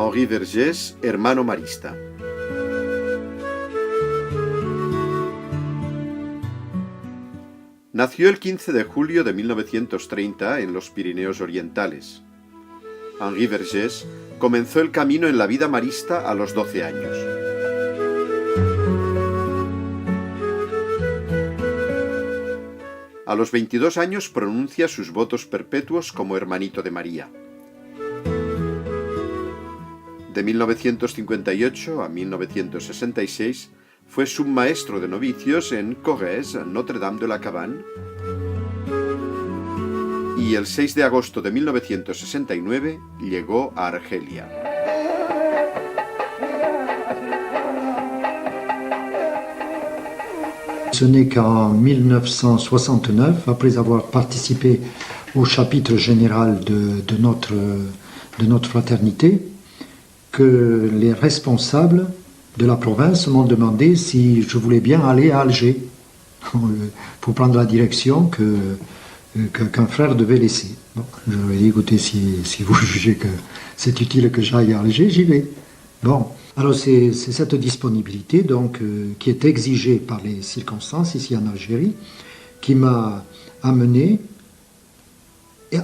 Henri Vergés, hermano marista. Nació el 15 de julio de 1930 en los Pirineos Orientales. Henri Vergés comenzó el camino en la vida marista a los 12 años. A los 22 años pronuncia sus votos perpetuos como hermanito de María. De 1958 a 1966 fue submaestro de novicios en Corrèze, Notre-Dame de la Cabane, y el 6 de agosto de 1969 llegó a Argelia. Ce n'est qu'en 1969, après avoir participé au chapitre général de notre fraternité, que les responsables de la province m'ont demandé si je voulais bien aller à Alger pour prendre la direction qu'un frère devait laisser. Bon, je leur ai dit, écoutez, si vous jugez que c'est utile que j'aille à Alger, j'y vais. Bon, alors c'est cette disponibilité donc, qui est exigée par les circonstances ici en Algérie qui m'a amené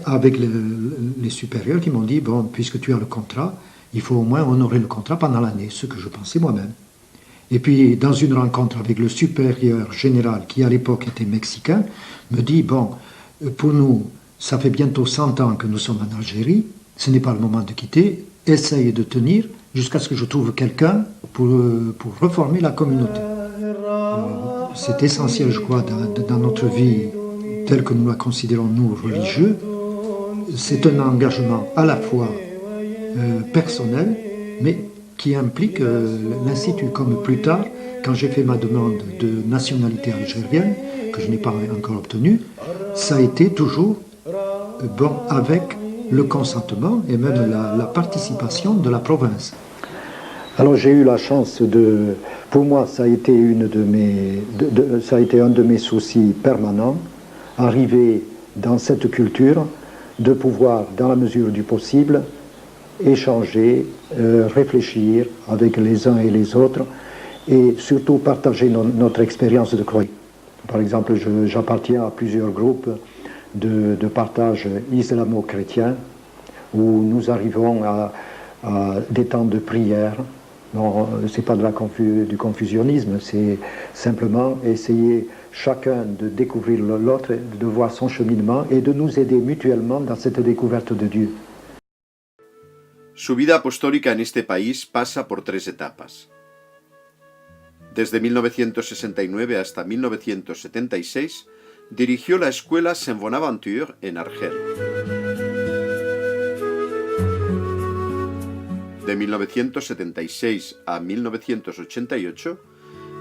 avec les supérieurs qui m'ont dit, bon, puisque tu as le contrat, il faut au moins honorer le contrat pendant l'année, ce que je pensais moi-même. Et puis, dans une rencontre avec le supérieur général, qui à l'époque était mexicain, me dit, bon, pour nous, ça fait bientôt 100 ans que nous sommes en Algérie, ce n'est pas le moment de quitter, essaye de tenir jusqu'à ce que je trouve quelqu'un pour reformer la communauté. C'est essentiel, je crois, dans notre vie, telle que nous la considérons, nous, religieux. C'est un engagement à la fois personnel, mais qui implique l'Institut, comme plus tard, quand j'ai fait ma demande de nationalité algérienne, que je n'ai pas encore obtenue, ça a été toujours bon avec le consentement et même la participation de la province. Alors j'ai eu la chance de... Pour moi, ça a été, ça a été un de mes soucis permanents, arriver dans cette culture, de pouvoir, dans la mesure du possible, échanger, réfléchir avec les uns et les autres et surtout partager notre expérience de croyance. Par exemple, j'appartiens à plusieurs groupes de partage islamo-chrétien où nous arrivons à des temps de prière. Non, ce n'est pas du confusionnisme, c'est simplement essayer chacun de découvrir l'autre, de voir son cheminement et de nous aider mutuellement dans cette découverte de Dieu. Su vida apostólica en este país pasa por 3 etapas. Desde 1969 hasta 1976 dirigió la escuela Saint Bonaventure en Argel. De 1976 a 1988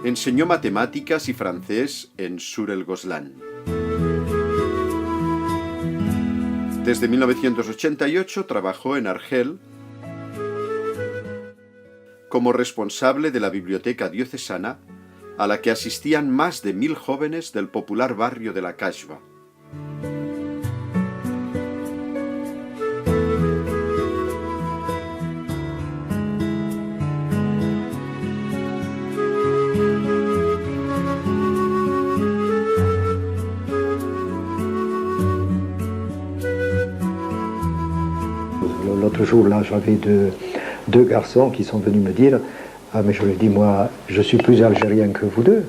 enseñó matemáticas y francés en Sur-el-Gozlán. Desde 1988 trabajó en Argel como responsable de la biblioteca diocesana, a la que asistían más de 1000 jóvenes del popular barrio de la Kashfa. L'autre jour, là, j'avais deux garçons qui sont venus me dire « Ah, mais je lui ai dit, moi, je suis plus algérien que vous deux.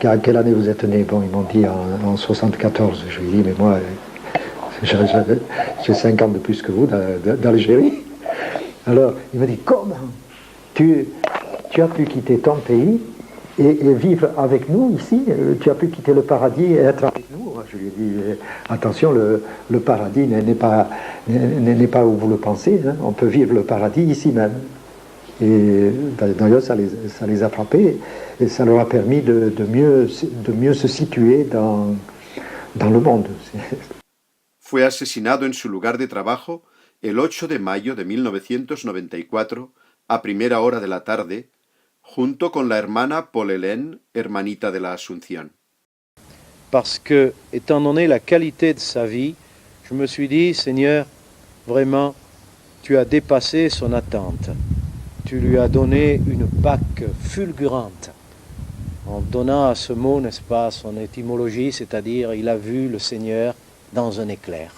À quelle année vous êtes nés ?» Bon, ils m'ont dit en 74. Je lui ai dit « Mais moi, j'ai 5 ans de plus que vous d'Algérie. » Alors, il m'a dit « Comment tu as pu quitter ton pays et vivre avec nous ici, tu as pu quitter le paradis et être avec nous. » Je lui ai dit, attention, le paradis n'est pas où vous le pensez, hein. On peut vivre le paradis ici même. Et d'ailleurs, ça les a frappés et ça leur a permis de mieux se situer dans le monde. Fue asesinado en su lugar de trabajo el 8 de mayo de 1994 a primera hora de la tarde, junto con la hermana Paul Hélène, hermanita de la Asunción. Parce que, étant donné la qualité de sa vie, je me suis dit, Seigneur, vraiment, tu as dépassé son attente. Tu lui as donné une Pâque fulgurante, en donnant à ce mot, n'est-ce pas, son étymologie, c'est-à-dire il a vu le Seigneur dans un éclair.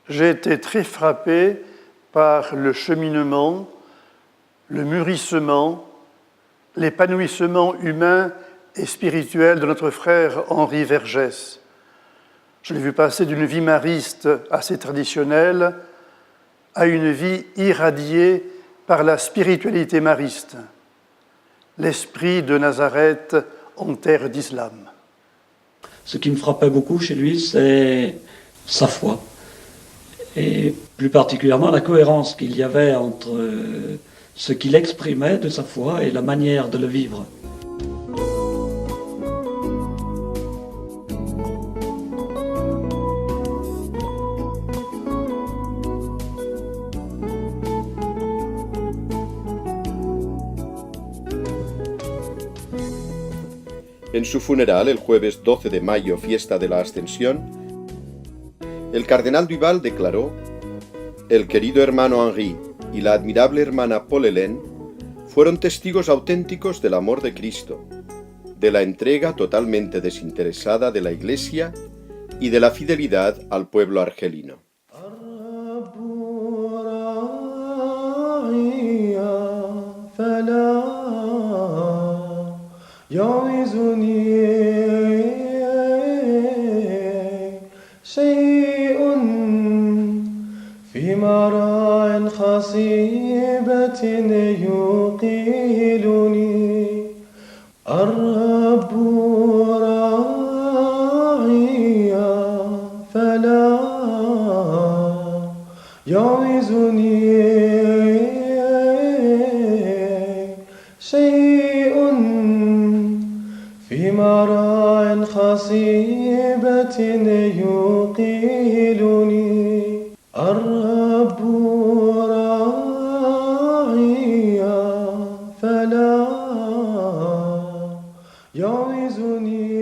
J'ai été très frappé par le cheminement, le mûrissement, l'épanouissement humain et spirituel de notre frère Henri Vergès. Je l'ai vu passer d'une vie mariste assez traditionnelle à une vie irradiée par la spiritualité mariste, l'esprit de Nazareth en terre d'islam. Ce qui me frappait beaucoup chez lui, c'est sa foi, et plus particulièrement la cohérence qu'il y avait entre ce qu'il exprimait de sa foi et la manière de le vivre. En su funeral, el jueves 12 de mayo, fiesta de la Ascensión, el cardenal Duval declaró: el querido hermano Henri y la admirable hermana Paul Hélène fueron testigos auténticos del amor de Cristo, de la entrega totalmente desinteresada de la Iglesia y de la fidelidad al pueblo argelino. شيء في مراع خصيبة يقيلني الرب راعي فلا يعوزني شيء في مراع خصيبة يقيلني الرب راعي فلا يعوزني